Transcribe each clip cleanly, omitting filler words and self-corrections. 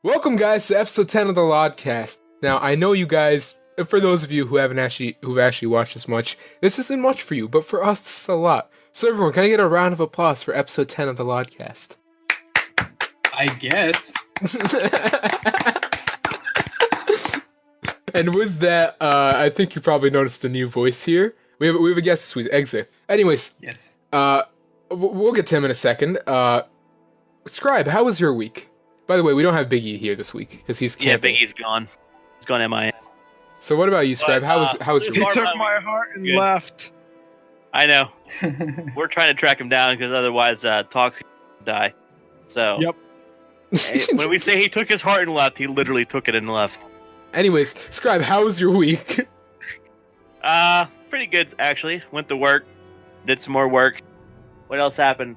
Welcome, guys, to episode 10 of the LODcast. Now, I know you guys, for those of you who've actually watched this much, this isn't much for you, but for us, this is a lot. So, everyone, can I get a round of applause for episode 10 of the LODcast? I guess. And with that, I think you probably noticed the new voice here. We have a guest this week, Xith. Anyways, Yes. we'll get to him in a second. Scribe, how was your week? By the way, we don't have Big E here this week because he's camping. Yeah, Big E's gone. He's gone MIA. So what about you, Scribe? How was your He week? took my heart and Good. left. I know. We're trying to track him down because otherwise Toxx will die. So Yep. when we say he took his heart and left, he literally took it and left. Anyways, Scribe, how was your week? Pretty good actually. Went to work, did some more work. What else happened?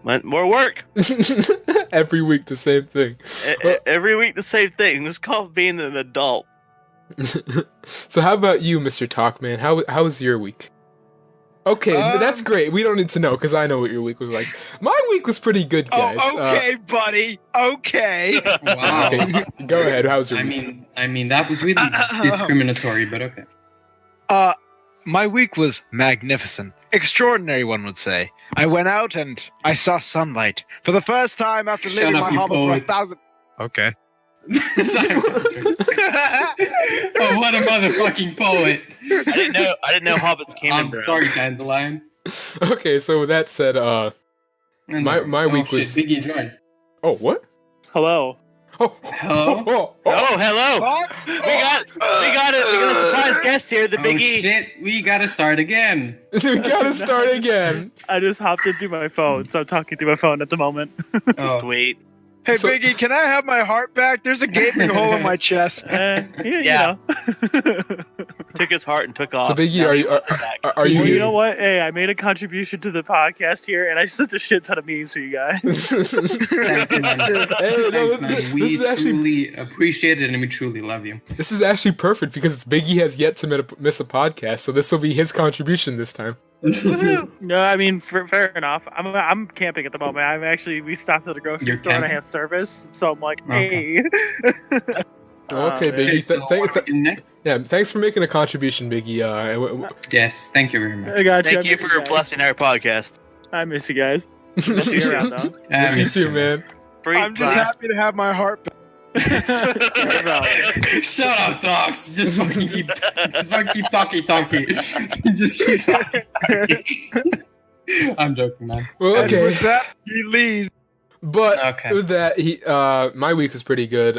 Went more work. Every week the same thing. Every week the same thing. It's called being an adult. So how about you, Mr. Talkman? How was your week? Okay, that's great. We don't need to know because I know what your week was like. My week was pretty good, guys. Oh, okay, buddy. Okay. Wow. Okay, go ahead. How was your week? I mean, that was really discriminatory, but okay. My week was magnificent. Extraordinary, one would say. I went out and I saw sunlight for the first time after Shut living up, my you hovel for poet. 1,000. Okay. Oh, what a motherfucking poet! I didn't know hobbits came in I'm brown. sorry, Dandelion. Okay, so with that said, And My week shit, was- Biggie joined. oh, what? Hello. Oh, Hello? Oh, hello! What? We got a surprise guest here, the Oh Big E. shit, we gotta start again. we gotta start again. I just hopped in through my phone, so I'm talking through my phone at the moment. Oh, Sweet. Hey, So- Biggie, can I have my heart back? There's a gaping hole in my chest. Yeah. Took his heart and took off. So, Biggie, Now are he you wants it back. are you? Well, you know what? Hey, I made a contribution to the podcast here, and I sent a shit ton of memes for you guys. thanks, man. Hey, no, Thanks, man. this We is actually truly appreciate it and we truly love you. this is actually perfect because Biggie has yet to miss a podcast, so this will be his contribution this time. No, I mean, fair enough. I'm camping at the moment. We stopped at the grocery You're store and I camping? have service, so I'm like, Okay. hey. Okay, man. Biggie. So, what are we next? Yeah, thanks for making a contribution, Biggie. Yes, thank you very much. I got you. Thank you for blessing our podcast. I miss you guys. Miss you around, though. Miss you too, man. Free I'm just happy to have my heart back. Shut up, dogs. Just fucking keep talking. Just keep talking. I'm joking, man. Well, And okay, with that, he leaves. but Okay. with that, my week was pretty good.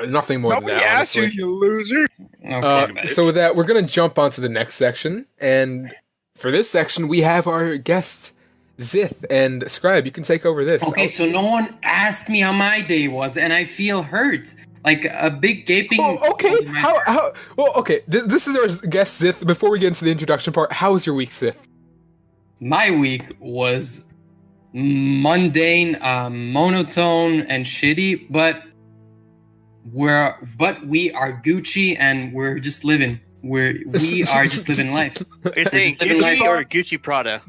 Nothing more Nobody than that. asked you, Honestly. you loser. Okay. So with that, we're gonna jump onto the next section, and for this section, we have our guest Xith and Scribe. You can take over this. Okay, so no one asked me how my day was, and I feel hurt. Like a big gaping. Oh, okay. How? Well, okay. This is our guest Xith. Before we get into the introduction part, how was your week, Xith? My week was mundane, monotone, and shitty, but we are Gucci and we're just living. We are just living life. You're saying just living Gucci life. or Gucci Prada?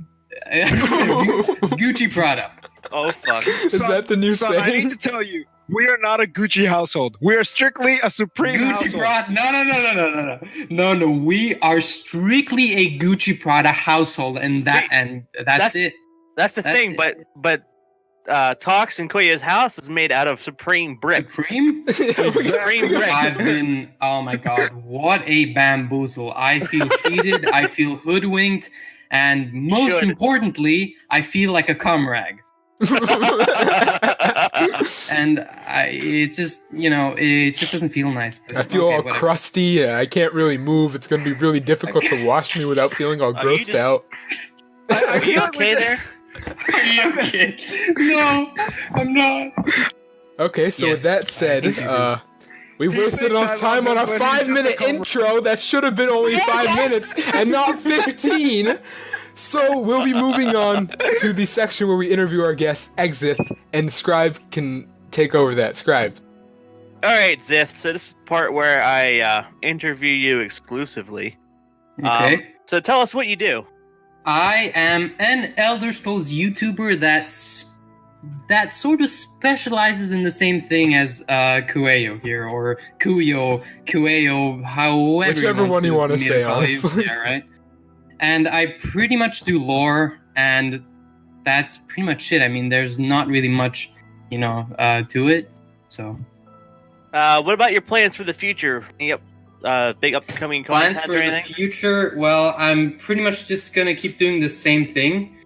Gucci Prada. Oh fuck! Is that the new Son, I saying? need to tell you, we are not a Gucci household. We are strictly a Supreme Gucci household. Prada. No. We are strictly a Gucci Prada household, and that's it. That's the That's thing, it. but Toxx and Koya's house is made out of Supreme brick. Supreme. Supreme brick. I've been. Oh my god! What a bamboozle! I feel cheated. I feel hoodwinked, and most Should. importantly, I feel like a cum rag. And it just doesn't feel nice. But I feel okay, all whatever. crusty. I can't really move. It's gonna be really difficult to wash me without feeling all Are you grossed just- out. Are you okay there? Are you okay? No, I'm not. Okay, so with Yes, that said, I think you we've He wasted thinks enough I time love on a him, but he's just 5-minute a couple- intro that should have been only 5 minutes and not 15. So we'll be moving on to the section where we interview our guest, Xith, and Scribe can take over that. Scribe. All right, Xith. So this is the part where I interview you exclusively. Okay. So tell us what you do. I am an Elder Scrolls YouTuber that that sort of specializes in the same thing as Kueo here, or Kueo, however Whichever one you want to say, honestly. Yeah, right. And I pretty much do lore, and that's pretty much it. I mean, there's not really much, to it. So, what about your plans for the future? Any big upcoming plans content for or the anything? future? Well, I'm pretty much just gonna keep doing the same thing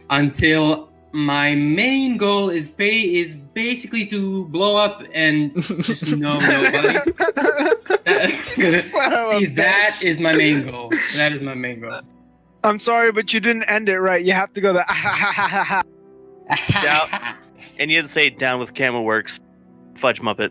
until my main goal is basically to blow up and just know nobody. That is my main goal. That is my main goal. I'm sorry, but you didn't end it right. You have to go the And you didn't say down with Camel Works, Fudge Muppet.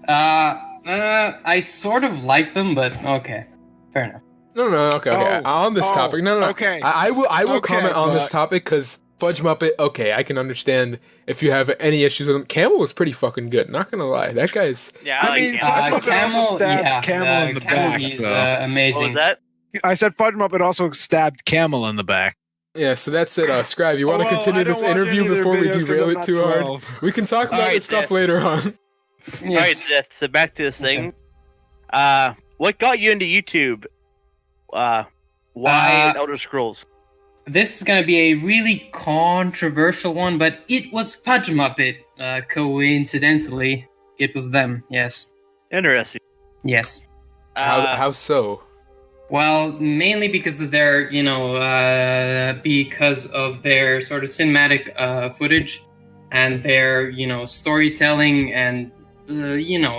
I sort of like them, but okay, fair enough. No, okay. On this topic, no. Okay. I will Okay, comment on this topic because Fudge Muppet. Okay, I can understand if you have any issues with him. Camel was pretty fucking good. Not gonna lie, that guy's. Yeah, I I like mean, Camel. I fucking also Camel, stabbed Camel in the back, He's so. amazing. What was that? I said Fudge Muppet also stabbed Camel in the back. Yeah, so that's it. Scribe, you want to continue this interview before we derail it too hard? We can talk about this stuff later on. Yes. All right, Xith, so back to this thing. What got you into YouTube? Why Elder Scrolls? This is going to be a really controversial one, but it was Fudge Muppet. Coincidentally, it was them. Yes. Interesting. Yes. How so? Well, mainly because of their, because of their sort of cinematic footage and their, storytelling and,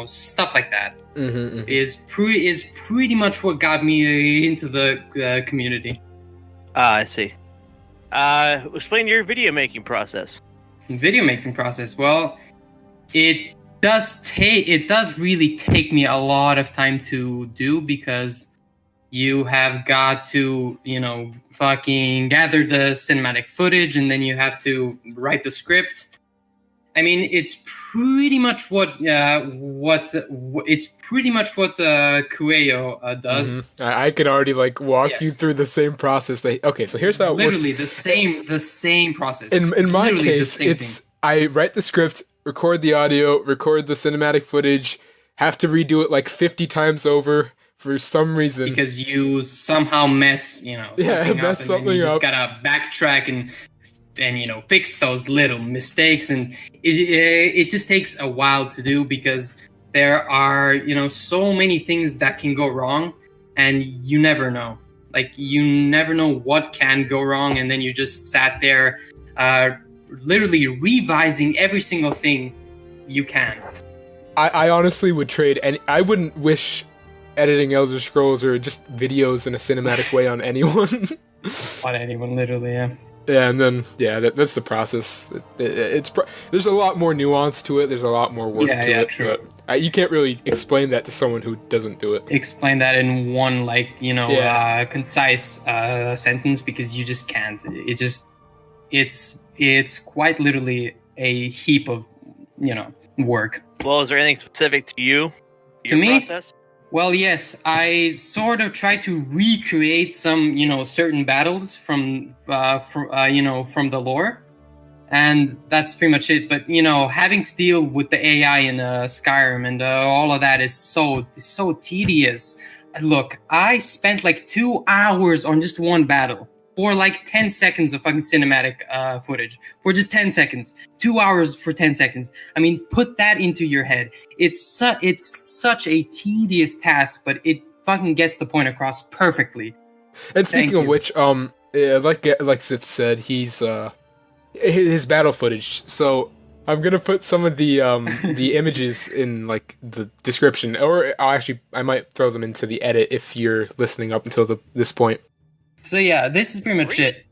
stuff like that. Is pretty much what got me into the community. I see. Explain your video making process. Video making process. Well, it does really take me a lot of time to do because you have got to, fucking gather the cinematic footage and then you have to write the script. I mean, it's pretty much what Kueo does. I could already walk you through the same process. So here's how it Literally works. the same process. In my case, it's I write the script, record the audio, record the cinematic footage, have to redo it 50 times over for some reason because you somehow mess something up, and then you just gotta backtrack and fix those little mistakes, and it just takes a while to do because there are so many things that can go wrong, and you never know. You never know what can go wrong, and then you just sat there, literally revising every single thing you can. I honestly would trade, and I wouldn't wish editing Elder Scrolls or just videos in a cinematic way on anyone. On anyone, literally, yeah. Yeah, and then that's the process. There's a lot more nuance to it. There's a lot more work to it. True. But you can't really explain that to someone who doesn't do it. Explain that in one concise sentence because you just can't. It's quite literally a heap of work. Well, is there anything specific to you? To me? Process? Well, yes, I sort of try to recreate some, certain battles from the lore, and that's pretty much it. But having to deal with the AI in Skyrim and all of that is so tedious. Look, I spent 2 hours on just one battle for 10 seconds of fucking cinematic footage for just 10 seconds. 2 hours for 10 seconds. I mean, put that into your head. It's such a tedious task, but it fucking gets the point across perfectly. And speaking of which, like Xith said, he's his battle footage. So I'm gonna put some of the images in the description, or I might throw them into the edit if you're listening up until this point. So yeah, this is pretty much it.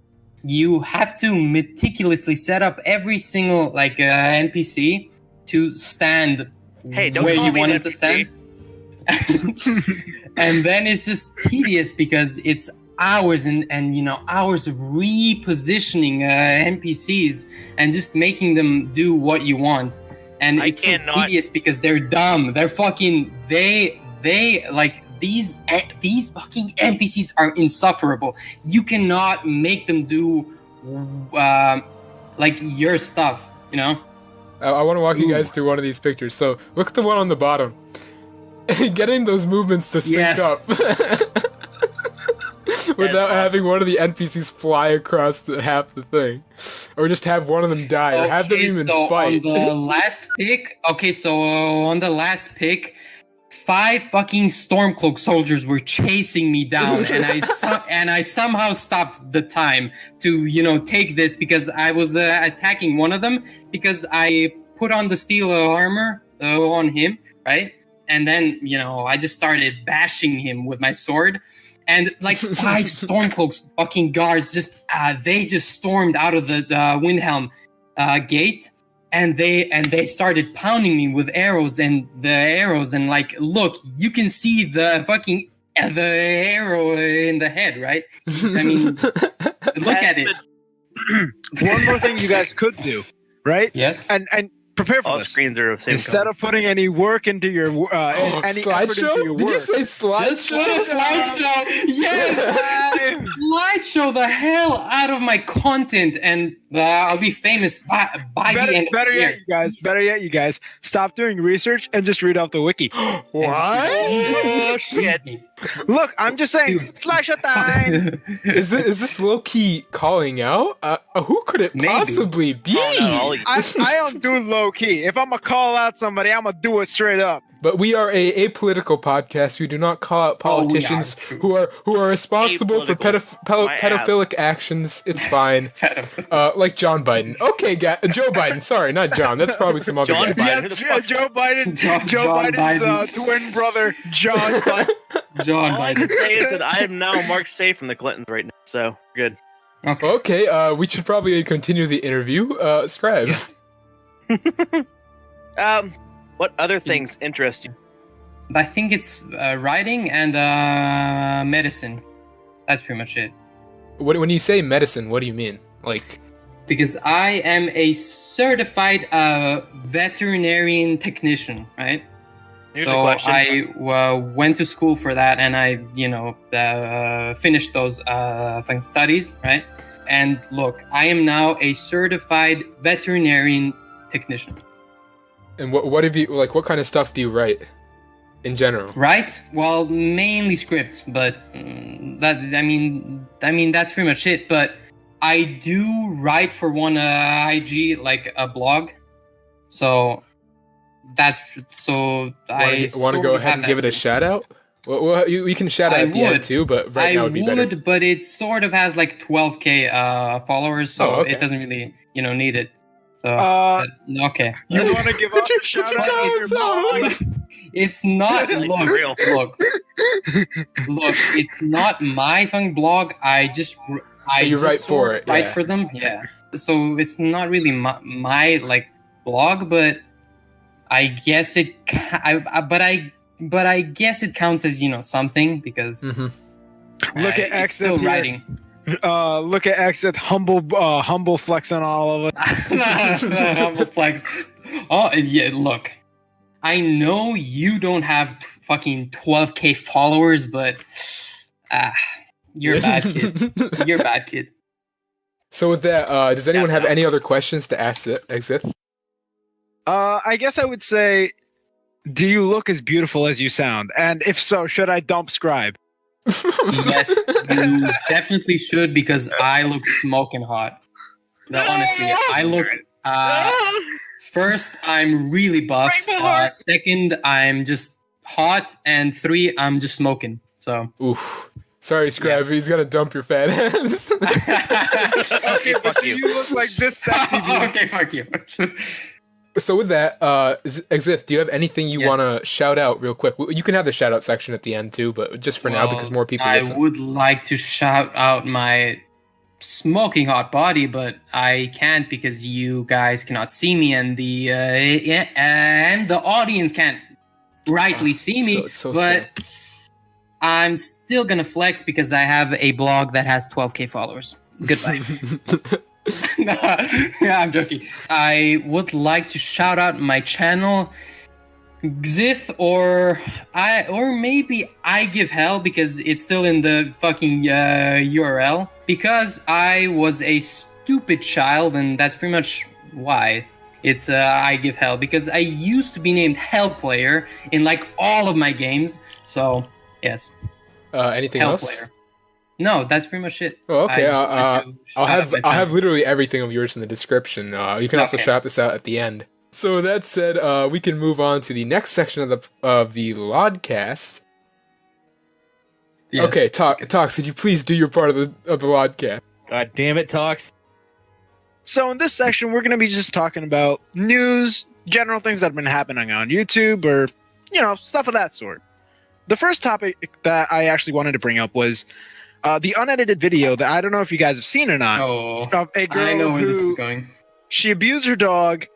You have to meticulously set up every single NPC to stand where you want it to stand. And then it's just tedious because it's hours and hours of repositioning NPCs and just making them do what you want. And it's so tedious because they're dumb. They're fucking these fucking NPCs are insufferable. You cannot make them do your stuff. You know? I want to walk you guys through one of these pictures. So look at the one on the bottom. Getting those movements to sync Yes. up without having one of the NPCs fly across half the thing, or just have one of them die, or have them even fight. On the last pick, on the last pick, 5 fucking Stormcloak soldiers were chasing me down, and I somehow stopped the time to take this because I was attacking one of them because I put on the steel armor on him, right? And then I just started bashing him with my sword, and like 5 Stormcloaks fucking guards just stormed out of the Windhelm gate. And they started pounding me with arrows and like, look, you can see the arrow in the head, right? I mean, look at it. One more thing you guys could do, right? Yes. And prepare for All this. screens are the same Instead color. of putting any work into your any effort into your Slideshow? Did you work, say slideshow? Just put a slideshow. Yes. Slideshow the hell out of my content, and I'll be famous by the end of the year. Better yet, you guys, stop doing research and just read off the wiki. What? Oh, shit. Look, I'm just saying, slasher time. Is this low key calling out? Who could it Maybe. possibly be? Oh, no, I'll eat. I don't do low key. If I'm gonna call out somebody, I'm gonna do it straight up. But we are a apolitical podcast. We do not call out politicians True. who are responsible for Apolitical. My pedophilic actions. It's fine. Like John Biden. Okay, Joe Biden. Sorry, not John. That's probably some other John guy. Biden. Yes, Who the fuck- Joe Biden. John Joe Biden's Biden. twin brother, John Biden. John All I can Biden. say is that I am now marked safe from the Clintons right now, so good. Okay. Okay, we should probably continue the interview. Scribe. What other things interest you? I think it's writing and medicine. That's pretty much it. When you say medicine, what do you mean? Like, Because I am a certified veterinarian technician, right? Here's a So question. I went to school for that, and I, finished those studies, right? And look, I am now a certified veterinarian technician. and what have you like? What kind of stuff do you write in general? Right? Well, mainly scripts, but that's pretty much it. But I do write for one IG, like a blog. So I Want to go ahead and give it a shout out? Well, you can shout out I at the end would. too, but right I now would be better. would, but it sort of has like 12k followers, so Oh, okay. it doesn't really, need it. So okay. You want to give us a shout your out? comments out. It's not Like, look, real. look. It's not my fucking blog. I just You write for sort of it, write yeah. for them. Yeah. So it's not really my like blog, but I guess it. But I guess it counts as something because Mhm. Look at it's Xith still here. writing. Look at Xith, humble flex on all of it. Humble flex. Oh yeah, look. I know you don't have fucking 12k followers, but you're a bad kid. You're a bad kid. So with that, does anyone have any other questions to ask Xith? I guess I would say, do you look as beautiful as you sound? And if so, should I dump Scribe? Yes, you definitely should because I look smoking hot. No, honestly, I look. First, I'm really buff. Break my heart. Second, I'm just hot, and 3, I'm just smoking. So. Oof. Sorry, Scribe. He's gonna dump your fat ass. Okay, but do you look like this sexy beauty? Okay, fuck you. So with that, Xith, do you have anything you Yeah. want to shout out real quick? You can have the shout out section at the end too, but just for now because more people I listen. would like to shout out my smoking hot body, but I can't because you guys cannot see me, and the audience can't rightly see me. so but I'm still gonna flex because I have a blog that has 12k followers. Goodbye. Yeah, I'm joking. I would like to shout out my channel, Xith, or maybe I Give Hell because it's still in the fucking URL. Because I was a stupid child, and that's pretty much why. it's I give hell, because I used to be named Hell Player in like all of my games. So yes, Anything Hell else? Player. No, that's pretty much it. Oh, okay. I just wanted to shout out my I'll have channel. literally everything of yours in the description. You can also Okay. shout this out at the end. So that said, we can move on to the next section of the LODcast. Yes. Okay, Tox, could you please do your part of the LODcast? God damn it, Tox. So in this section, we're going to be just talking about news, general things that have been happening on YouTube, or stuff of that sort. The first topic that I actually wanted to bring up was the unedited video that I don't know if you guys have seen or not, of a girl I know where this is who going. she abused her dog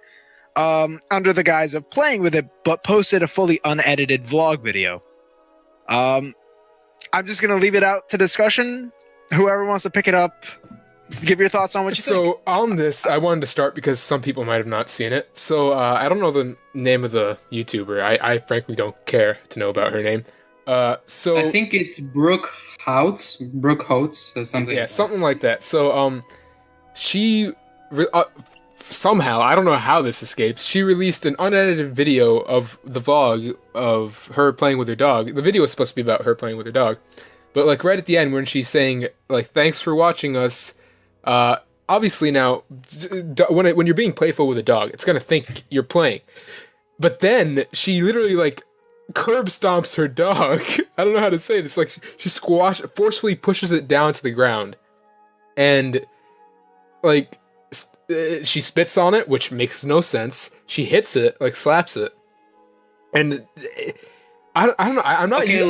under the guise of playing with it, but posted a fully unedited vlog video. I'm just going to leave it out to discussion. Whoever wants to pick it up, give your thoughts on what you think. So on this, I wanted to start because some people might have not seen it. So I don't know the name of the YouTuber. I frankly don't care to know about her name. So I think it's Brooke Houts, or something. yeah, like that. something like that. So she somehow, I don't know how this escapes, she released an unedited video of the vlog of her playing with her dog. The video was supposed to be about her playing with her dog, but like right at the end when she's saying like thanks for watching us, obviously now when you're being playful with a dog, it's gonna think you're playing. But then she literally like curb stomps her dog. I don't know how to say this. Like she forcefully pushes it down to the ground, and like she spits on it, which makes no sense. She hits it, like slaps it, and I don't know. I'm not. Okay,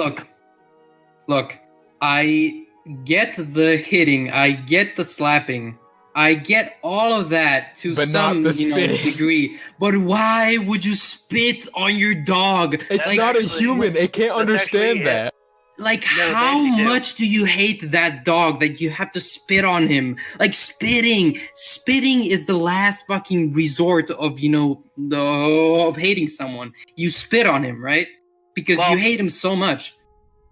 look. I get the hitting. I get the slapping. I get all of that to But some not the spitting. degree. But why would you spit on your dog? It's Like, not a human. It can't that's understand actually that. Like, No, how they actually do. much do you hate that dog that you have to spit on him? Like, spitting is the last fucking resort of of hating someone. You spit on him, right? Because Well- you hate him so much.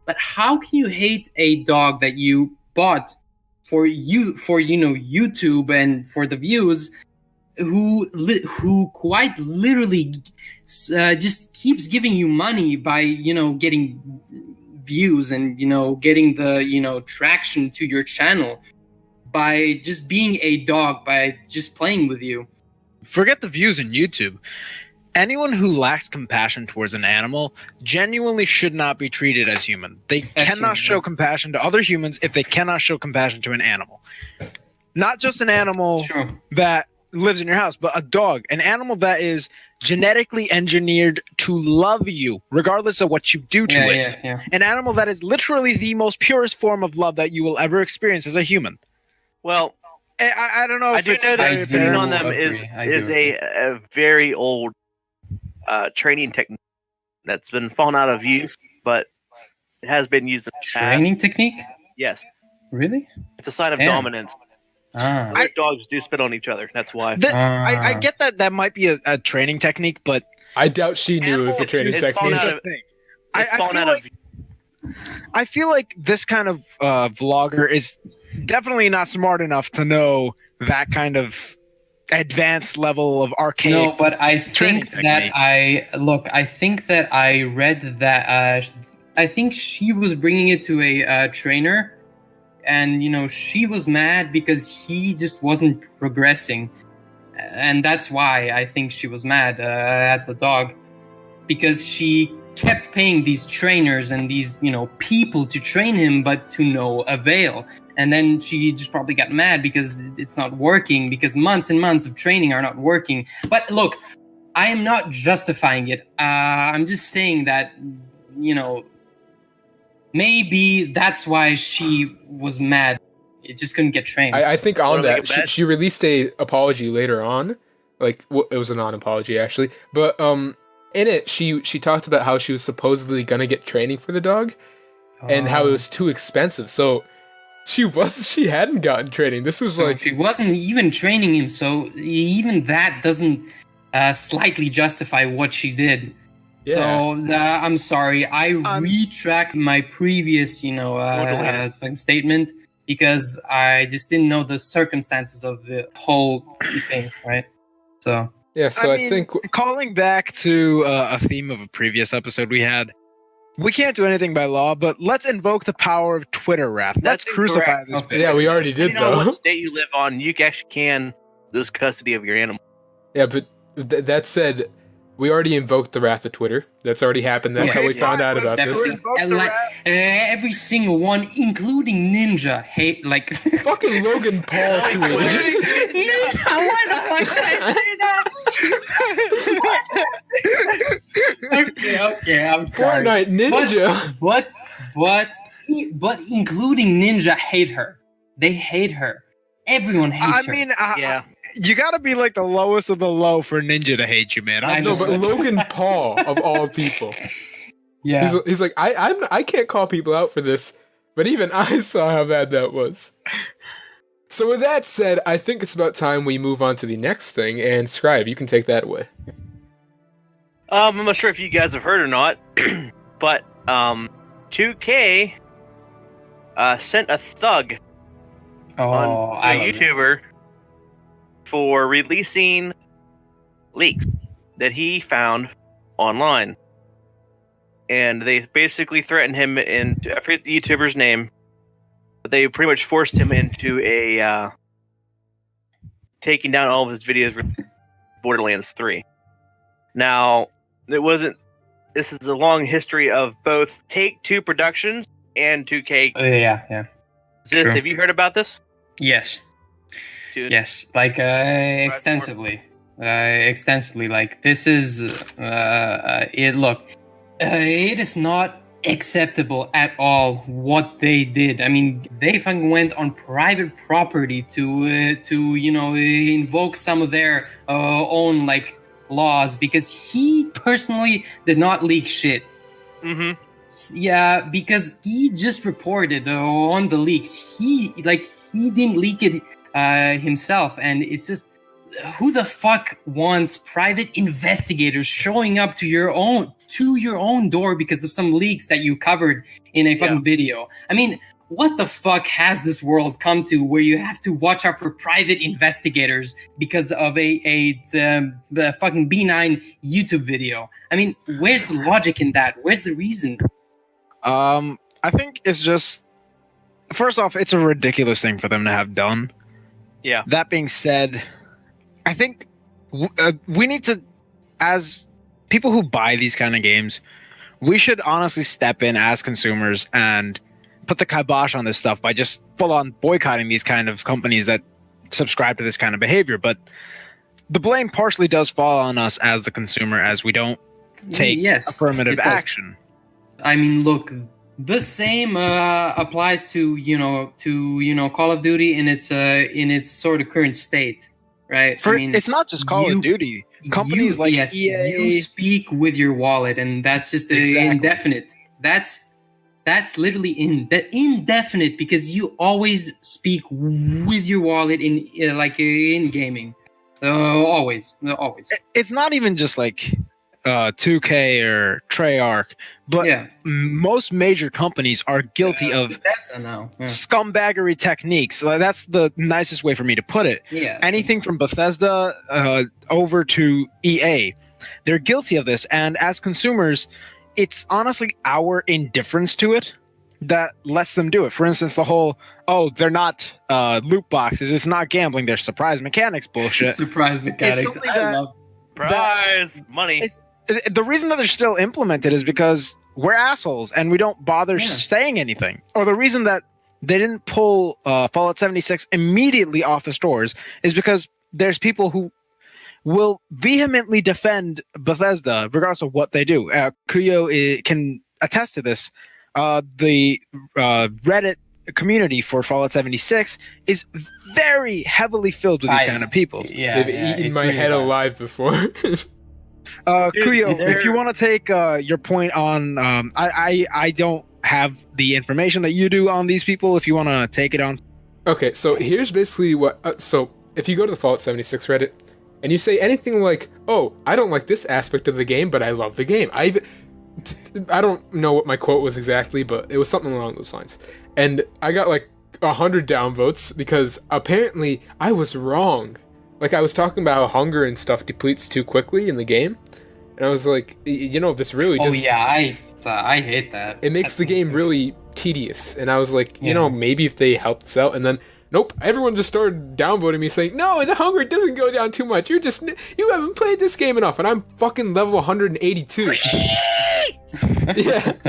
But how can you hate a dog that you bought for YouTube and for the views, who quite literally just keeps giving you money by getting views and getting the traction to your channel by just being a dog, by just playing with you? Forget the views on YouTube. Anyone who lacks compassion towards an animal genuinely should not be treated as human. They cannot human, show yeah. compassion to other humans if they cannot show compassion to an animal. Not just an animal Sure. that lives in your house, but a dog, an animal that is genetically engineered to love you, regardless of what you do to it. Yeah. An animal that is literally the most purest form of love that you will ever experience as a human. Well, I don't know if I do it's know that I spitting do on them agree. I do is a very old training technique that's been fallen out of use, but it has been used in the past. Training technique? Yes, Really? it's a sign of Damn. dominance. Ah. Other dogs do spit on each other. That's why. I get that might be a training technique, but I doubt she knew it was a It's- training it's technique. fallen out here's of- the thing. It's I fallen feel out like- of. I feel like this kind of vlogger is definitely not smart enough to know that kind of advanced level of archaic. No, but I training think that technique. I think that I read that I think she was bringing it to a trainer, and she was mad because he just wasn't progressing, and that's why I think she was mad at the dog, because she kept paying these trainers and these people to train him, but to no avail. And then she just probably got mad because it's not working, because months and months of training are not working. But look, I am not justifying it. I'm just saying that maybe that's why she was mad. It just couldn't get trained. I think on Wanna make that a bet? she released a apology later on, like it was a non-apology actually, but in it she talked about how she was supposedly gonna get training for the dog, and how it was too expensive. So she hadn't gotten training. This was So like she wasn't even training him, so even that doesn't slightly justify what she did. Yeah. So I'm sorry, I retract my previous, statement, because I just didn't know the circumstances of the whole thing, right? So Yeah, so I think calling back to a theme of a previous episode we had, we can't do anything by law, but let's invoke the power of Twitter wrath. Let's That's crucify incorrect. this bitch. yeah, we already did Depending on though. what state you live on, you actually can lose custody of your animal. Yeah, but that said, we already invoked the wrath of Twitter. That's already happened. That's Okay, how we found fine, out about let's this. do it. Invoke And the like wrath. every single one, including Ninja, hate like. Fucking Logan Paul tweeted. Ninja, why the fuck did I say that? okay, I'm sorry. Fortnite Ninja. But including Ninja hate her. They hate her. Everyone hates her. I mean, Yeah. you gotta be like the lowest of the low for Ninja to hate you, man. I No, know. but Logan Paul of all people. Yeah. He's like, I can't call people out for this, but even I saw how bad that was. So with that said, I think it's about time we move on to the next thing, and Scribe, you can take that away. I'm not sure if you guys have heard or not, but 2K sent a thug on I a love YouTuber for releasing leaks that he found online. And they basically threatened him into, I forget the YouTuber's name, but they pretty much forced him into a taking down all of his videos for Borderlands 3. Now, this is a long history of both Take-Two Productions and 2K. Yeah. Xith, True. have you heard about this? Yes. Dude, Yes. Like extensively. Extensively. Like this is it. Look, it is not acceptable at all what they did. I mean, they fucking went on private property to invoke some of their own like laws because he personally did not leak shit. Mm-hmm. Yeah, because he just reported on the leaks. He didn't leak it himself, and it's just who the fuck wants private investigators showing up to your own door because of some leaks that you covered in a fucking video? I mean, what the fuck has this world come to where you have to watch out for private investigators because of the fucking B9 YouTube video? I mean, where's the logic in that? Where's the reason? I think it's just, first off, it's a ridiculous thing for them to have done. Yeah. That being said, I think we need to, as people who buy these kind of games, we should honestly step in as consumers and put the kibosh on this stuff by just full on boycotting these kind of companies that subscribe to this kind of behavior. But the blame partially does fall on us as the consumer, as we don't take affirmative it does. action. I mean, look, the same applies to Call of Duty in its sort of current state, right? I mean, It's not just Call of Duty. Companies like EA. You speak with your wallet, and that's just indefinite. That's literally indefinite because you always speak with your wallet in gaming. Always. It's not even just like 2K or Treyarch, but most major companies are guilty of Bethesda now. Yeah. scumbaggery techniques. That's the nicest way for me to put it. Yeah. Anything from Bethesda over to EA, they're guilty of this. And as consumers, it's honestly our indifference to it that lets them do it. For instance, the whole, they're not loot boxes, it's not gambling, they're surprise mechanics bullshit. Surprise mechanics. I love Prize money. The reason that they're still implemented is because we're assholes and we don't bother saying anything. Or the reason that they didn't pull Fallout 76 immediately off the stores is because there's people who will vehemently defend Bethesda regardless of what they do. Kuyo can attest to this. The Reddit community for Fallout 76 is very heavily filled with these kind of people. Yeah, They've eaten my head alive before. Kuyo, if you want to take your point on, I don't have the information that you do on these people. If you want to take it on. Okay, so here's basically what. So if you go to the Fallout 76 Reddit and you say anything like, "Oh, I don't like this aspect of the game, but I love the game," I don't know what my quote was exactly, but it was something along those lines. And I got like 100 downvotes because apparently I was wrong. Like, I was talking about how hunger and stuff depletes too quickly in the game, and I was like, this really Oh does... yeah, I hate that. It makes the game really tedious, and I was like, Yeah. maybe if they helped us out, and then, nope, everyone just started downvoting me saying, no, the hunger doesn't go down too much, you haven't played this game enough, and I'm fucking level 182. Yeah.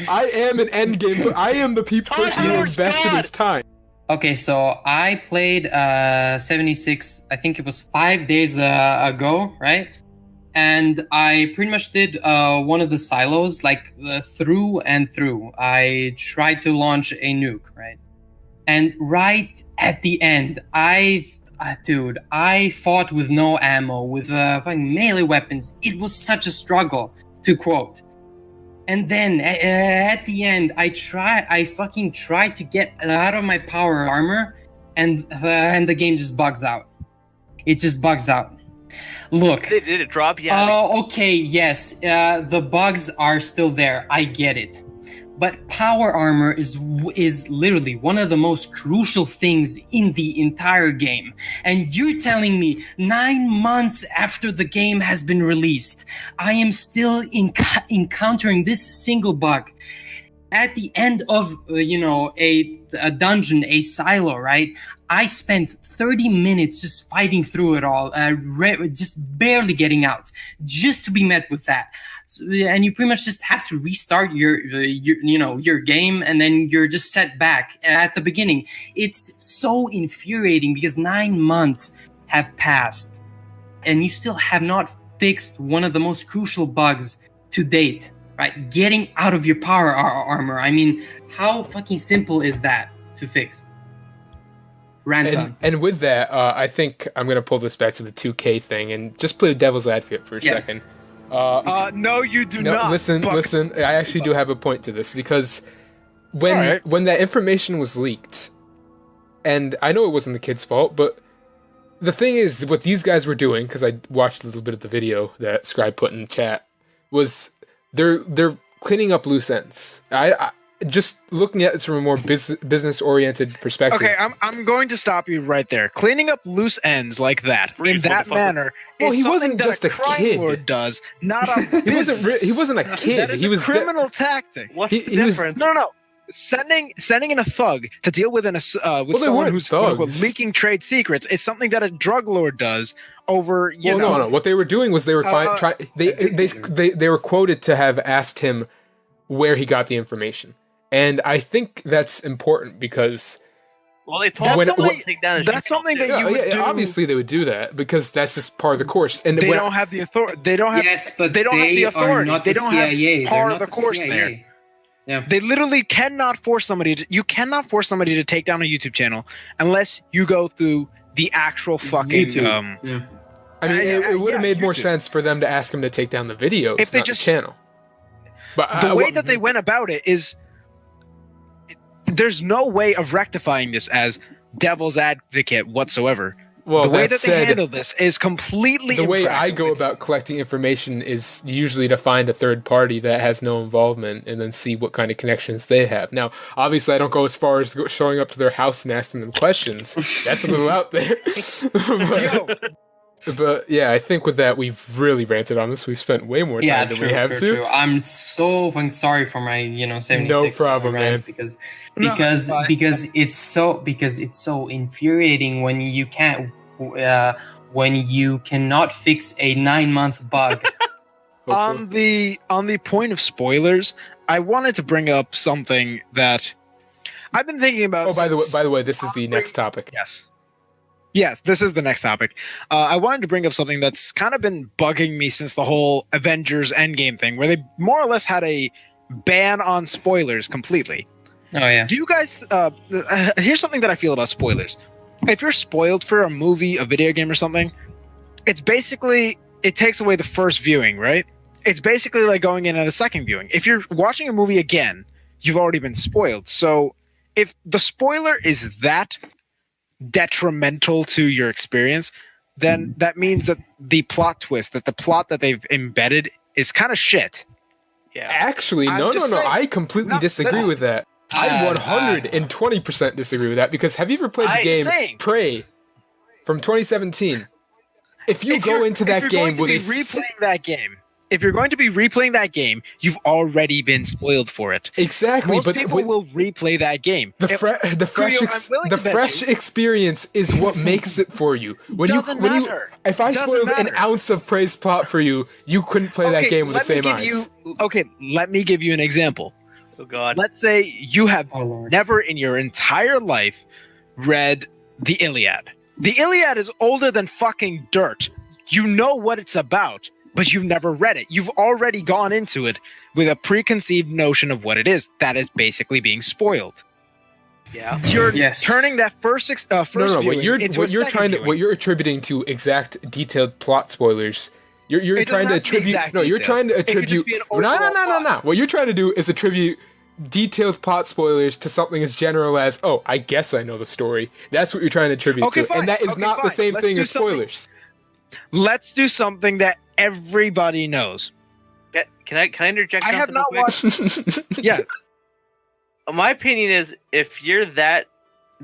I am an endgame, I am the person who invested his time. Okay, so I played 76, I think it was 5 days ago, right? And I pretty much did one of the silos, like through and through. I tried to launch a nuke, right? And right at the end, I fought with no ammo, with fucking melee weapons. It was such a struggle, to quote. And then at the end, I fucking tried to get out of my power armor, and the game just bugs out. It just bugs out. Look. Did it drop? Yeah. Oh, okay, yes. The bugs are still there. I get it. But power armor is literally one of the most crucial things in the entire game. And you're telling me 9 months after the game has been released, I am still encountering this single bug. At the end of, a dungeon, a silo, right? I spent 30 minutes just fighting through it all, just barely getting out, just to be met with that. So, and you pretty much just have to restart your game, and then you're just set back at the beginning. It's so infuriating because 9 months have passed, and you still have not fixed one of the most crucial bugs to date. Right, getting out of your power armor. I mean, how fucking simple is that to fix? And with that, I think I'm gonna pull this back to the 2K thing and just play the devil's advocate for a second. No, you do not. Listen. I actually do have a point to this because when that information was leaked, and I know it wasn't the kid's fault, but the thing is, what these guys were doing, because I watched a little bit of the video that Scribe put in the chat, was they're cleaning up loose ends. I just looking at this from a more business oriented perspective. Okay, I'm going to stop you right there. Cleaning up loose ends like that in that manner. Well, he wasn't that just a crime kid. lord does, not a He wasn't a kid. That is he was a criminal tactic. What's the difference? No. Sending in a thug to deal with someone who's quote-unquote leaking trade secrets. It's something that a drug lord does over. No. What they were doing was they were they were quoted to have asked him where he got the information, and I think that's important because. Well, they told him to take down his that's something that you would do. Obviously, they would do that because that's just part of the course. And they don't have the authority. They don't have. Yes, but they don't have the authority. Not they the don't CIA. have part of the the course CIA. there. Yeah. They literally cannot force somebody. You cannot force somebody to take down a YouTube channel unless you go through the actual fucking. YouTube. Yeah. I mean, it would have made more sense for them to ask him to take down the videos, if they not just the channel. But the way that they went about it is, there's no way of rectifying this as devil's advocate whatsoever. Well, the way that they handle this is completely the way I go about collecting information is usually to find a third party that has no involvement and then see what kind of connections they have. Now, obviously, I don't go as far as showing up to their house and asking them questions. That's a little out there. But yeah, I think with that, we've really ranted on this. We've spent way more time than we have to. True. I'm so fucking sorry for my 76 no problem, man. because it's so infuriating when you can't when you cannot fix a 9-month bug. On the point of spoilers, I wanted to bring up something that I've been thinking about. Oh, by the way, this is the next topic. Yes, this is the next topic. I wanted to bring up something that's kind of been bugging me since the whole Avengers Endgame thing, where they more or less had a ban on spoilers completely. Oh yeah. Do you guys? Here's something that I feel about spoilers. If you're spoiled for a movie, a video game, or something, it's basically it takes away the first viewing, right? It's basically like going in at a second viewing. If you're watching a movie again, you've already been spoiled. So if the spoiler is that detrimental to your experience, then that means that the plot twist, that the plot that they've embedded is kind of shit. Yeah. Actually, no. I completely disagree with that. I 120% disagree with that because have you ever played the game Prey? from 2017. If you go into that game with if you're going to be replaying that game, you've already been spoiled for it. Exactly, Most but people will replay that game. The fresh experience is what makes it for you. Doesn't matter. If I spoiled an ounce of Prey's plot for you, you couldn't play that game with the same eyes. Let me give you an example. Oh God. Let's say you have never in your entire life read the Iliad. The Iliad is older than fucking dirt. You know what it's about, but you've never read it. You've already gone into it with a preconceived notion of what it is. That is basically being spoiled. Yeah. You're turning that first viewing into a second viewing. What you're attributing to exact detailed plot spoilers. You're trying to attribute. No, you're trying to attribute. No. What you're trying to do is attribute detailed plot spoilers to something as general as, oh, I guess I know the story. That's what you're trying to attribute to it. And that is not the same thing as spoilers. Let's do something that everybody knows. Can I interject? I have not watched. Yeah. My opinion is, if you're that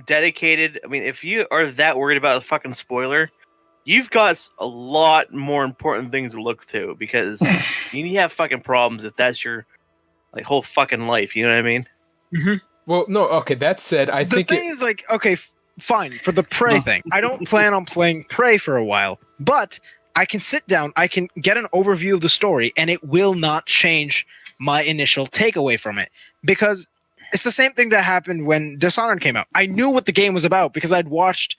dedicated, if you are that worried about a fucking spoiler, you've got a lot more important things to look to, because you have fucking problems if that's your whole fucking life. You know what I mean? Mm-hmm. Well, no. Okay. That said, I think the thing is, okay, fine for the Prey thing. I don't plan on playing Prey for a while, but I can sit down, I can get an overview of the story, and it will not change my initial takeaway from it, because it's the same thing that happened when Dishonored came out. I knew what the game was about because I'd watched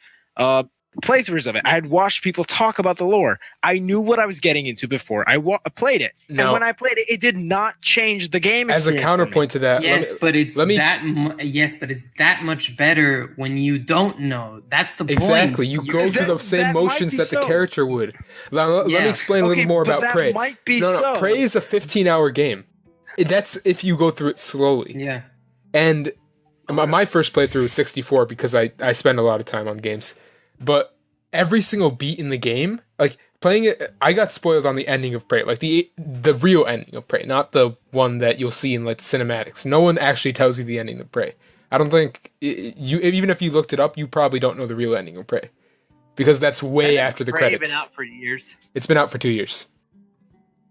playthroughs of it. I had watched people talk about the lore. I knew what I was getting into before I played it. No. And when I played it, it did not change the game as a counterpoint to that. But it's that much better when you don't know. That's the point. Exactly. You go through the same motions that the character would. Let me explain a little more about Prey. Prey is a 15-hour game. That's if you go through it slowly. Yeah. And my first playthrough was 64 because I spend a lot of time on games. But every single beat in the game, playing it, I got spoiled on the ending of Prey, the real ending of Prey, not the one that you'll see in the cinematics. No one actually tells you the ending of Prey. I don't think even if you looked it up, you probably don't know the real ending of Prey, because that's way after the credits. Prey been out for years. It's been out for 2 years.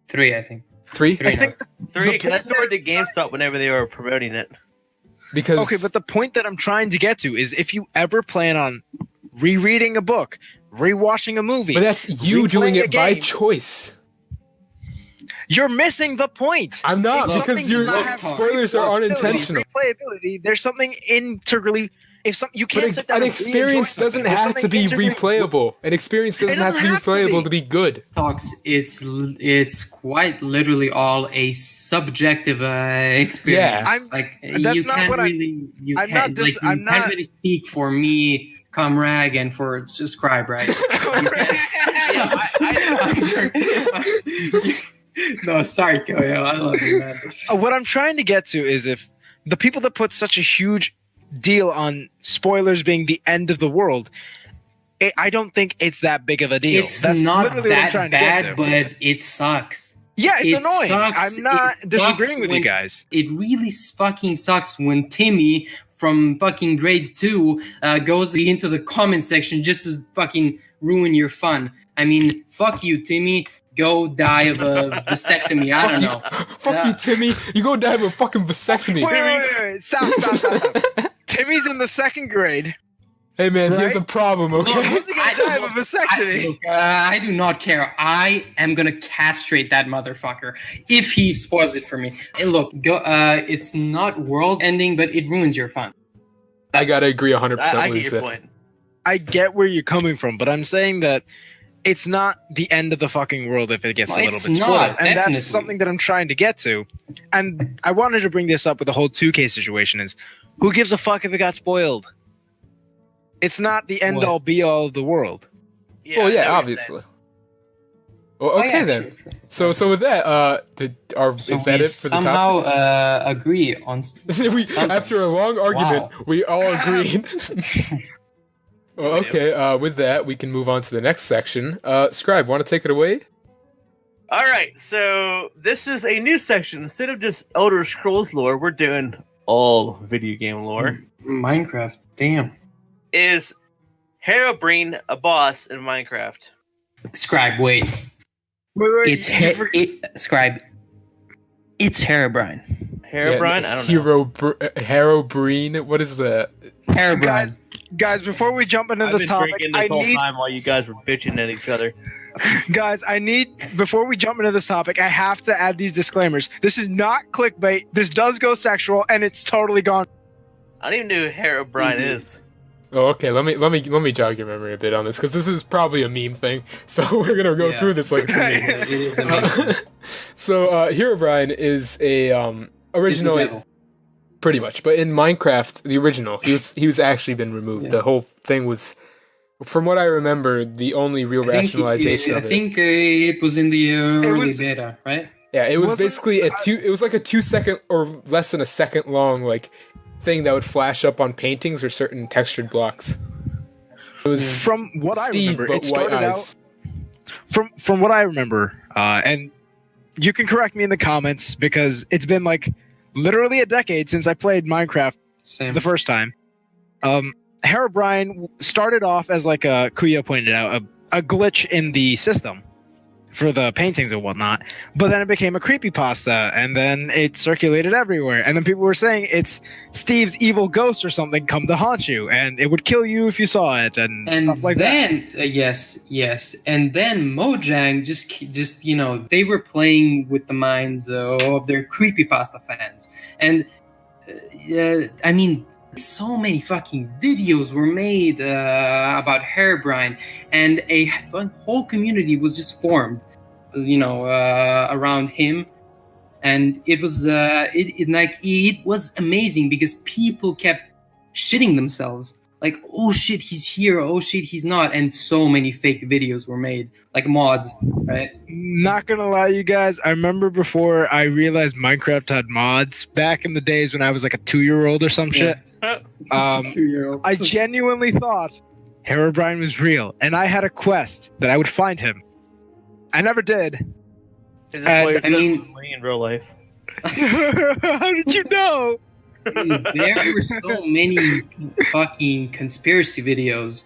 3, I think. 3? I think 3, because that's the word that GameStop whenever they were promoting it. Because but the point that I'm trying to get to is, if you ever plan on rereading a book, rewatching a movie, but that's you doing it by choice. You're missing the point. I'm not, because your spoilers are unintentional. Replayability. There's something integrally. You can't sit down. An experience doesn't have to be replayable. An experience doesn't have to be replayable to be good. Koxx, it's quite literally all a subjective experience. Yeah, that's not what you can't really speak for me, Comrade, and for Scribe, right? No, sorry, Koyo. I love you, man. What I'm trying to get to is, if the people that put such a huge deal on spoilers being the end of the world, I don't think it's that big of a deal. It's not that bad, but it sucks. Yeah, it's annoying. I'm not disagreeing with you guys. It really fucking sucks when Timmy from fucking grade 2 goes into the comment section just to fucking ruin your fun. Fuck you, Timmy. Go die of a vasectomy. I don't know. Fuck you, Timmy. You go die of a fucking vasectomy. Wait. Stop. Timmy's in the 2nd grade. Hey, man, he has a problem, okay? How's he gonna die of a vasectomy? I do not care. I am gonna castrate that motherfucker if he spoils it for me. Hey, look, it's not world-ending, but it ruins your fun. I gotta agree 100% I with get your Xith. point. I get where you're coming from, but I'm saying that it's not the end of the fucking world if it gets a little bit spoiled. And that's something that I'm trying to get to. And I wanted to bring this up with the whole 2K situation is, who gives a fuck if it got spoiled? It's not the end-all, be-all of the world. Yeah, well, yeah, obviously. Well, okay, then. Sure. So with that, is that it for the topics? Somehow agree on after a long argument, we all agreed. Well, okay, with that, we can move on to the next section. Scribe, want to take it away? Alright, so this is a new section. Instead of just Elder Scrolls lore, we're doing all video game lore. Minecraft, damn. Herobrine a boss in Minecraft? Scribe, wait. Wait. Scribe. It's Herobrine. Herobrine? I don't know. Herobrine. What is that? Herobrine. Guys, before we jump into I've this been topic, drinking this whole time while you guys were bitching at each other. before we jump into this topic, I have to add these disclaimers. This is not clickbait. This does go sexual, and it's totally gone. I don't even know who Herobrine is. Oh, okay. Let me jog your memory a bit on this because this is probably a meme thing. So we're gonna go through this like it's a meme. It is amazing. So Herobrine is a original. He's the devil. Pretty much, but in Minecraft, the original, he was actually been removed. Yeah. The whole thing was, from what I remember, the only real rationalization of it. I think it was in the early was- beta, right? Yeah, it was Wasn't- basically it was like a 2 second or less than a second long like thing that would flash up on paintings or certain textured blocks. It was From what Steve, I remember, but it started white out eyes. from what I remember, and you can correct me in the comments because it's been like literally a decade since I played Minecraft Same. the first time. Herobrine started off as like Kuya pointed out, a glitch in the system for the paintings and whatnot, but then it became a creepypasta, and then it circulated everywhere, and then people were saying it's Steve's evil ghost or something come to haunt you, and it would kill you if you saw it, and stuff like that. Yes, and then Mojang just they were playing with the minds of their creepypasta fans, and I mean, so many fucking videos were made about Herobrine, and a whole community was just formed, around him, and it was it was amazing because people kept shitting themselves, like, oh shit, he's here, oh shit, he's not, and so many fake videos were made, like mods, right? Not gonna lie, you guys, I remember before I realized Minecraft had mods back in the days when I was like a 2-year-old or some shit. I genuinely thought Herobrine was real, and I had a quest that I would find him. I never did. Is this why you're I mean- just in real life? How did you know? There were so many fucking conspiracy videos.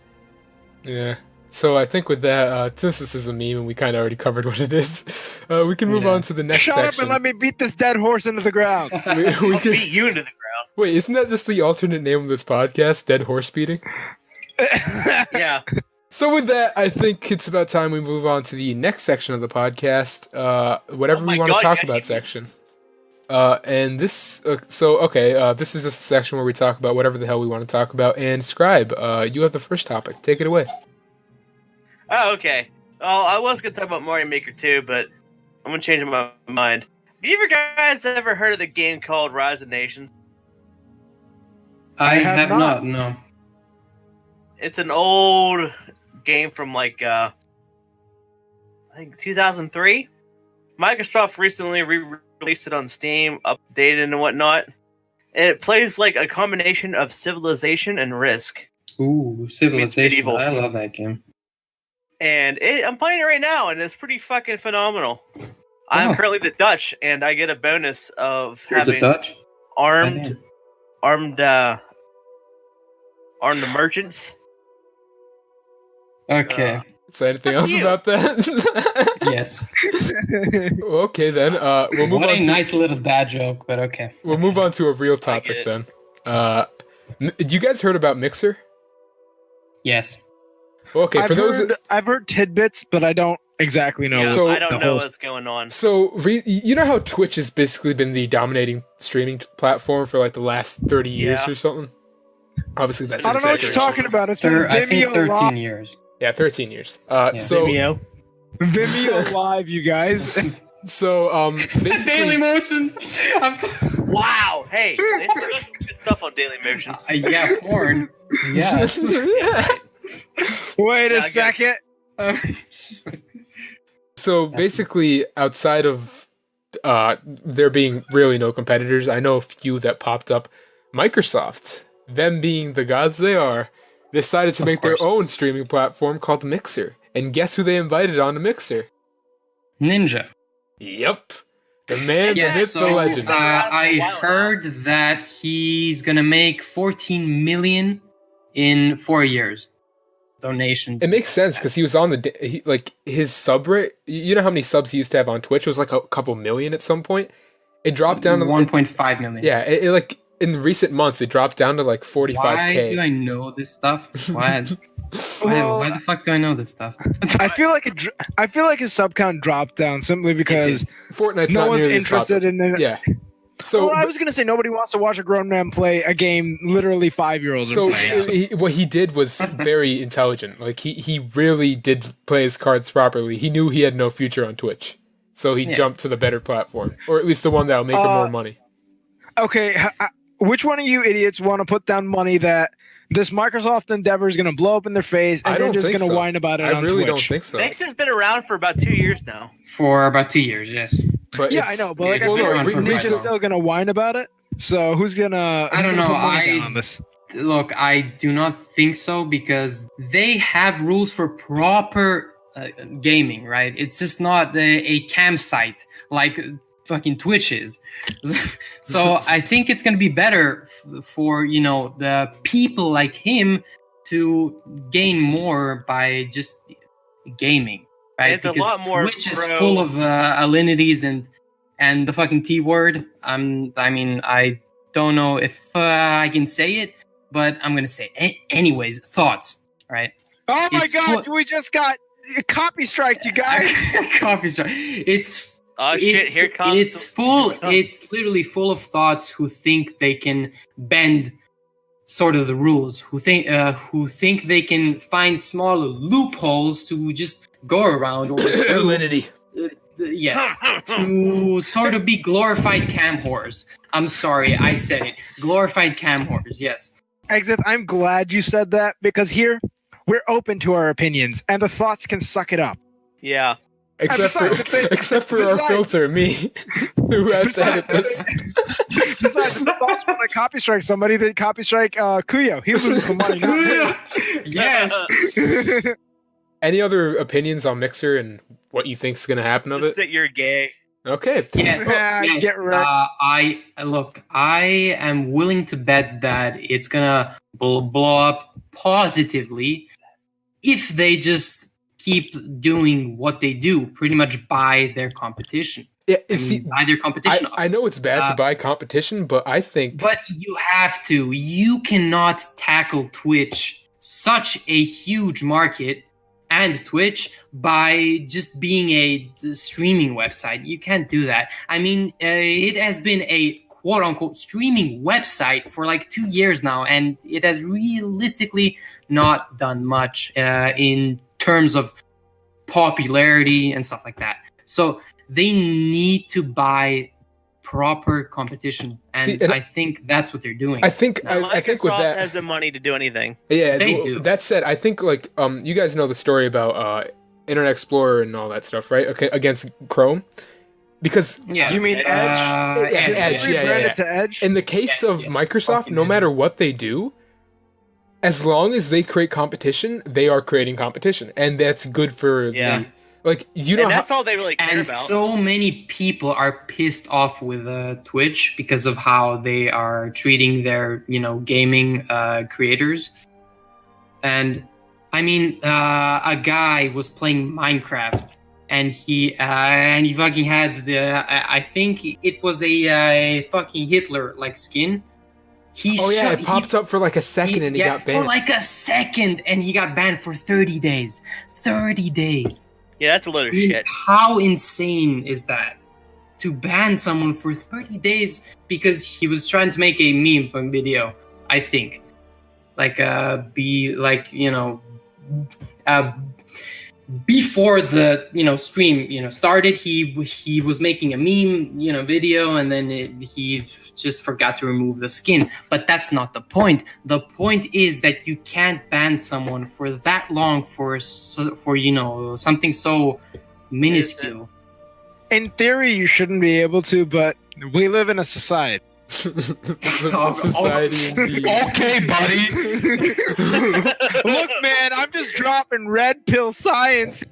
Yeah. So I think with that, since this is a meme and we kind of already covered what it is, we can move Yeah. on to the next Shut section. up and let me beat this dead horse into the ground. we I'll can, beat you into the ground. wait, isn't that just the alternate name of this podcast, Dead Horse Beating? Yeah. So with that, I think it's about time we move on to the next section of the podcast, whatever Oh my we want to God, talk yes, about you- section. And this, this is just a section where we talk about whatever the hell we want to talk about. And Scribe, you have the first topic. Take it away. Oh, okay. Oh, I was gonna talk about Mario Maker 2, but I'm gonna change my mind. Have you guys ever heard of the game called Rise of Nations? I have not. not, no. It's an old game from like I think 2003. Microsoft recently re-released it on Steam, updated and whatnot. And it plays like a combination of Civilization and Risk. Ooh, Civilization. medieval. I love that game. And I'm playing it right now, and it's pretty fucking phenomenal. I'm Oh. currently the Dutch, and I get a bonus of You're the having Dutch? armed merchants. Okay. Say anything else you. about that? Yes. Okay, then. We'll move What on a to nice little bad joke, but okay. we'll move on to a real I topic get then. You guys heard about Mixer? Yes. Okay, for those. I've heard tidbits, but I don't exactly know. Yeah, So- I don't the know whole- what's going on. So, you know how Twitch has basically been the dominating streaming platform for like the last 30 years Yeah. or something? Obviously, that's I don't know what you're exaggeration. talking about. It's been I think Vimeo 13 Live, years. Yeah, 13 years. Yeah. So, Vimeo Live, you guys. basically, Motion. Wow! Hey, they got some good stuff on Daily Motion. Yeah, porn. Yeah. Wait Yeah, a I get second. so basically, outside of there being really no competitors, I know a few that popped up. Microsoft, them being the gods they are, decided to make course. their own streaming platform called Mixer. And guess who they invited on to Mixer? Ninja. Yep. The man, the Yes, myth, so the legend. I heard that he's gonna make 14 million in 4 years. donations. It makes sense because he was on his sub rate. You know how many subs he used to have on Twitch? It was like a couple million at some point. It dropped down to 1.5 million. Yeah, it like in recent months it dropped down to like 45K. Why do I know this stuff? Why the fuck do I know this stuff? I feel like his sub count dropped down simply because Fortnite's no not one's nearly as interested popular. in it. Yeah. So I was gonna say nobody wants to watch a grown man play a game literally 5-year-olds are playing. what he did was very intelligent. Like he really did play his cards properly. He knew he had no future on Twitch, so he jumped to the better platform, or at least the one that'll make him more money. Okay, which one of you idiots want to put down money that this Microsoft endeavor is going to blow up in their face and they're just going to whine about it on Twitch? I really don't think so. Next has been around for about 2 years now. For about 2 years, yes. But yeah, I know, but like I feel like Reach is still going to whine about it. So who's gonna? I don't know. Put money down on this? Look, I do not think so because they have rules for proper gaming, right? It's just not a campsite like fucking Twitch is. So I think it's gonna be better for the people like him to gain more by just gaming, right? It's because a lot more. Twitch is full of alinities and the fucking T word. I mean, I don't know if I can say it, but I'm gonna say it. Anyways, thoughts, right? Oh my god, we just got copy strike, you guys. Copy strike. Shit, here comes. It's literally full of thoughts who think they can bend sort of the rules, who think they can find small loopholes to just go around or Alinity. Yes, to sort of be glorified cam whores. I'm sorry, I said it. Glorified cam whores, yes. Xith, I'm glad you said that because here we're open to our opinions and the thoughts can suck it up. Yeah. Except for our filter, me, who has to edit this. Besides, the thoughts when I copy strike somebody, they copy strike Kuyo. He loses some money. Yes. Any other opinions on Mixer and what you think's gonna happen of Just it? that you're gay. Okay. Yes. Yes. Get right. I am willing to bet that it's gonna blow up positively if they just keep doing what they do, pretty much buy their competition. Yeah, buy their competition. I know it's bad to buy competition, but I think. But you have to. You cannot tackle Twitch, such a huge market, and Twitch by just being a streaming website. You can't do that. I mean, it has been a quote-unquote streaming website for like 2 years now, and it has realistically not done much in terms of popularity and stuff like that. So they need to buy proper competition, and I think that's what they're doing. I think with that has the money to do anything. Yeah, they do. That said, I think like you guys know the story about Internet Explorer and all that stuff, right? Okay, against Chrome. Because you mean Edge? Edge, yeah. To Edge? In the case of Microsoft, no matter what they do, as long as they create competition, they are creating competition, and that's good for the that's all they really care and about. So many people are pissed off with Twitch because of how they are treating their gaming creators. And I mean, a guy was playing Minecraft. And he fucking had I think it was a fucking Hitler like skin. It popped up for like a second and he got banned. For like a second, and he got banned for 30 days. 30 days. Yeah, that's a load of shit. How insane is that? To ban someone for 30 days because he was trying to make a meme from video, I think. Before the stream started, he was making a meme video, and then he just forgot to remove the skin. But that's not the point. The point is that you can't ban someone for that long for something so minuscule. In theory, you shouldn't be able to, but we live in a society. Society indeed. Okay, buddy. Look, man, I'm just dropping red pill science.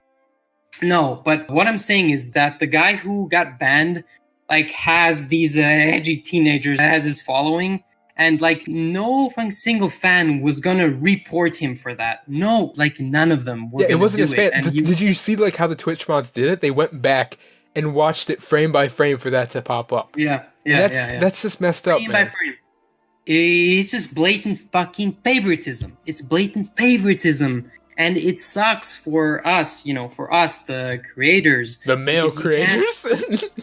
No, but what I'm saying is that the guy who got banned has these edgy teenagers as his following, And like no fucking single fan was gonna report him for that. No, like none of them were. Yeah, it wasn't his fan. And Did you see like how the Twitch mods did it? They went back and watched it frame by frame for that to pop up. Yeah. That's just messed up, Frame man. by frame. It's just blatant fucking favoritism. It's blatant favoritism. And it sucks for us, for us, the creators. The male creators?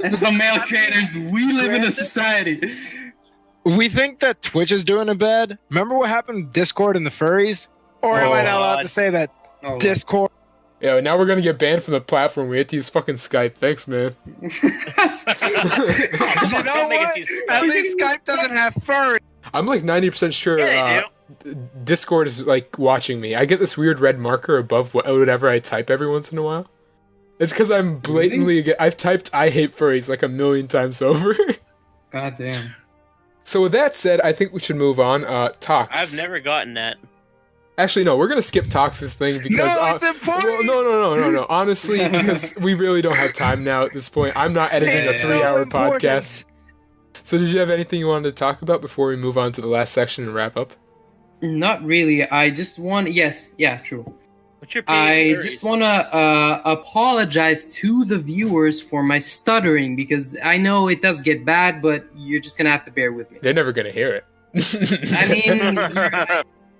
And the male creators, we live in a society. We think that Twitch is doing it bad. Remember what happened with Discord and the furries? Or am I not allowed to say that? Oh, Discord. Yeah, now we're gonna get banned from the platform. We have to use fucking Skype. Thanks, man. You know what? At least Skype doesn't have furry. I'm like 90% sure Discord is like watching me. I get this weird red marker above whatever I type every once in a while. It's because I'm blatantly... I've typed I hate furries like 1,000,000 times over. God damn. So with that said, I think we should move on. Tox. I've never gotten that. Actually, no, we're gonna skip Tox's thing because... No, it's important! Well, no. Honestly, because we really don't have time now at this point. I'm not editing a It's 3-hour so important. podcast. So did you have anything you wanted to talk about before we move on to the last section and wrap up? Not really. I just want... Yes, yeah, true. What's your I just want to apologize to the viewers for my stuttering because I know it does get bad, but you're just going to have to bear with me. They're never gonna hear it. I mean...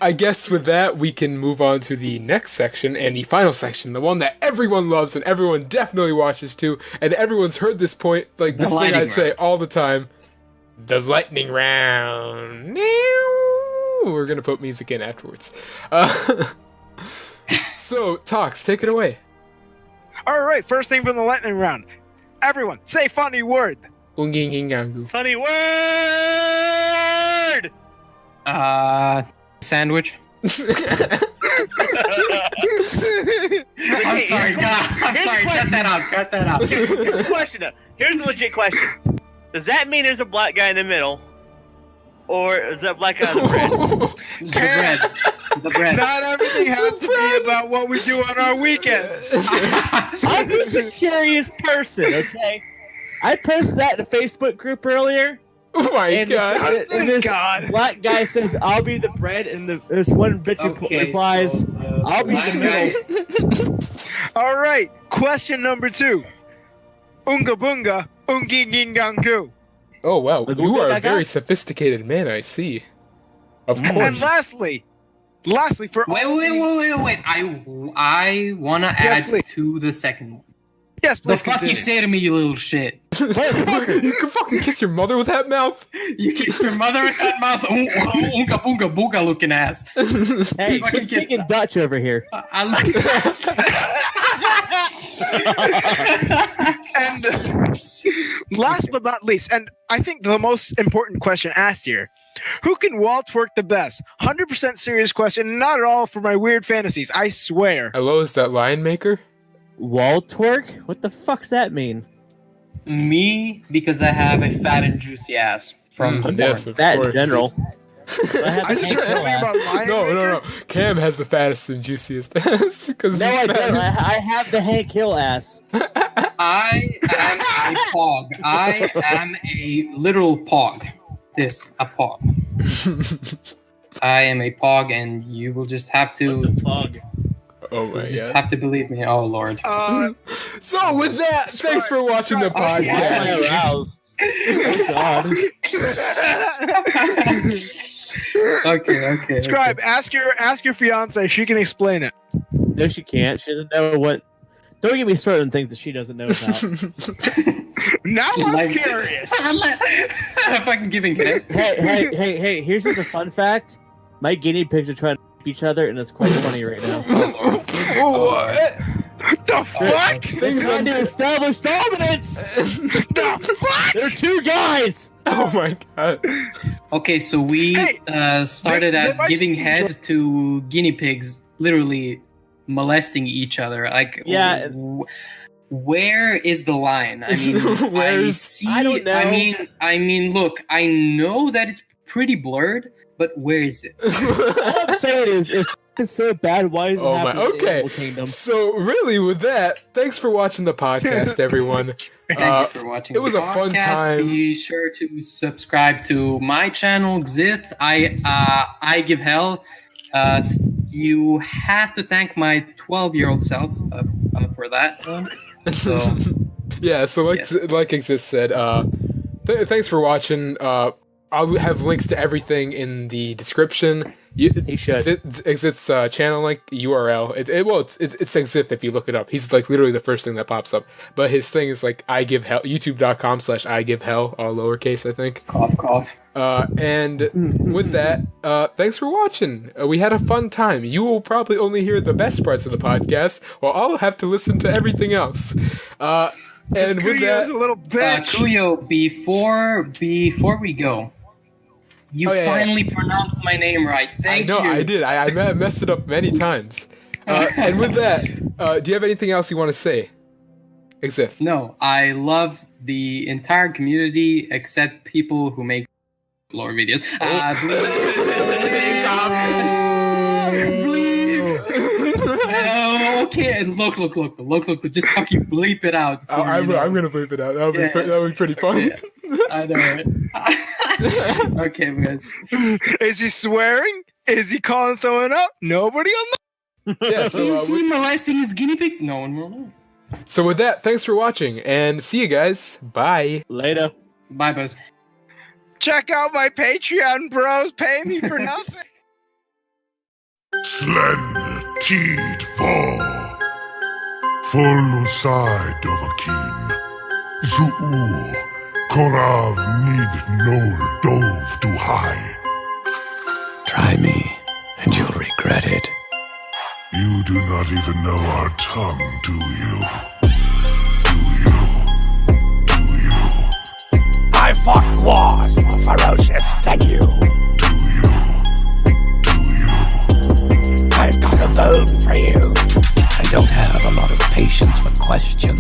I guess with that, we can move on to the next section and the final section, the one that everyone loves and everyone definitely watches too, and everyone's heard this point, like this thing I'd say all the time. The lightning round. We're gonna put music in afterwards. So, Tox, take it away. Alright, first thing from the lightning round. Everyone, say funny word. Funny word! Sandwich. I'm sorry, God. I'm sorry. Cut that out. Here's the question. Here's a legit question. Does that mean there's a black guy in the middle? Or is that black guy on the bread? The bread. Not everything has to be about what we do on our weekends. I'm just a curious person, okay? I posted that in a Facebook group earlier. Oh my god. And this black guy says, I'll be the bread, and this one bitch replies, I'll be the middle. Alright, question number 2. Unga bunga, ungi gingangu. Oh wow, Like, you are a I got- very sophisticated man, I see. Of course. And lastly, for Wait. I want to add please. to the second one. Yes, The please fuck continue. you say to me, you little shit? You can fucking kiss your mother with that mouth. You kiss your mother with that mouth, oonka boonka booga looking ass. Hey, Fucking she's speaking Dutch over here. I like And last but not least, and I think the most important question asked here, who can wall twerk the best? 100% serious question, not at all for my weird fantasies, I swear. Hello, is that Lion Maker? Wall twerk? What the fuck's that mean? me because I have a fat and juicy ass from porn. Yes, of That course. in general. I have I the just Hank heard Hill something about ass. Lion No. Maker. Cam has the fattest and juiciest ass. No, I don't. I have the Hank Hill ass. I am a pog. I am a literal pog. A pog. I am a pog, and you will just have to Oh my just god. have to believe me. Oh Lord. So with that, thanks for watching the Why am I podcast. aroused? Oh god. Okay. Scribe, ask your fiance. She can explain it. No, she can't. She doesn't know what. Don't give me certain things that she doesn't know about. Now I'm Like- curious. I'm fucking giving it. Hey! Here's just a fun fact. My guinea pigs are trying to eat each other, and it's quite funny right now. What? The fuck? They're trying to establish dominance. The fuck? They're two guys. Oh my god. Okay, so we Hey, started they at might giving just head to guinea pigs, literally molesting each other. Like, Yeah. where is the line? I mean, I don't know. I mean, look, I know that it's pretty blurred, but where is it? All I'm saying is, if It's so bad. Why is it Oh my, happening in okay. Animal Kingdom? So really, with that, thanks for watching the podcast, everyone. Thank you for watching. It was the a fun podcast. time. Be sure to subscribe to my channel, Xith. I give hell. You have to thank my 12-year-old self for that one. So, yeah, so like yes. like Xith said, thanks for watching. I'll have links to everything in the description. He should. Xith's channel link, URL. It's Xith if you look it up. He's like literally the first thing that pops up. But his thing is like I give hell. YouTube.com/I give hell, all lowercase, I think. Cough, cough. And with that, thanks for watching. We had a fun time. You will probably only hear the best parts of the podcast, while I'll have to listen to everything else. And with that, a little bitch. Kuyo, before we go, you finally pronounced my name right. Thank you. I know, I did. I messed it up many times. And with that, do you have anything else you want to say? Xith? No, I love the entire community except people who make lore videos. Okay, look. Just fucking bleep it out. I'm gonna bleep it out. That would be pretty funny. I know it. Okay, guys. Is he swearing? Is he calling someone up? Nobody will know. Yeah, so, Is he molesting his guinea pigs? No one will know. So with that, thanks for watching, and see you guys. Bye. Later. Bye, buzz. Check out my Patreon, bros. Pay me for nothing. Slen Teed Vor Folusai Dovakin Zuul Korav Nid Nol Dov Du Hai. Try me, and you'll regret it. You do not even know our tongue, do you? Do you? I fought wars more ferocious than you. Do you? I've got a bone for you. I don't have a lot of patience for questions.